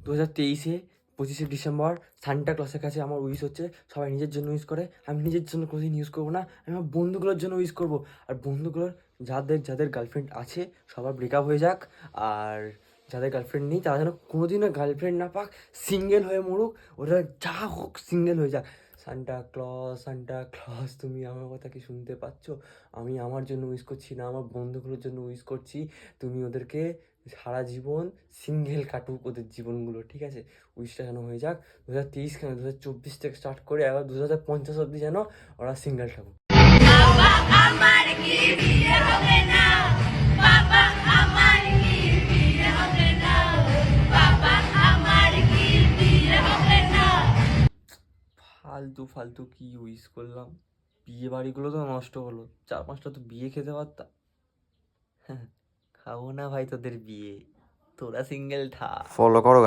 2023-এ 25শে December Santa ক্লসের কাছে আমার wish হচ্ছে, সবাই নিজের জন্য উইশ করে, আমি নিজের জন্য কোনোদিন ইউজ করবো না, আমি আমার বন্ধুগুলোর জন্য উইশ করবো। আর বন্ধুগুলোর যাদের যাদের গার্লফ্রেন্ড আছে সবার ব্রেকআপ হয়ে যাক, আর যাদের গার্লফ্রেন্ড নেই তারা যেন কোনোদিনও গার্লফ্রেন্ড না পাক, সিঙ্গেল হয়ে মরুক, ওরা যা হোক সিঙ্গেল হয়ে যাক। সান্টা ক্লজ তুমি আমার কথা কি শুনতে পাচ্ছ? আমি আমার জন্য উইশ করছি না, আমার বন্ধুগুলোর জন্য উইশ করছি, তুমি ওদেরকে সারা জীবন সিঙ্গেল কাটুক ওদের জীবনগুলো, ঠিক আছে? উইশটা যেন হয়ে যাক 2023 কেন 2024 থেকে স্টার্ট করে আবার 2050 অব্দি যেন ওরা সিঙ্গেল থাকুক। বাবা আমার কি বিয়ে হবে না, বাবা আমার কি বিয়ে হবে না, বাবা আমার কি বিয়ে হবে না। ফালতু ফালতু কি উইশ করলাম, বিয়ে বাড়িগুলো তো নষ্ট হলো, 4-5টা তো বিয়ে খেতে পারতাম। খাবো না ভাই তোদের বিয়ে, তোরা সিঙ্গেল থাক। ফলো করো গাইস।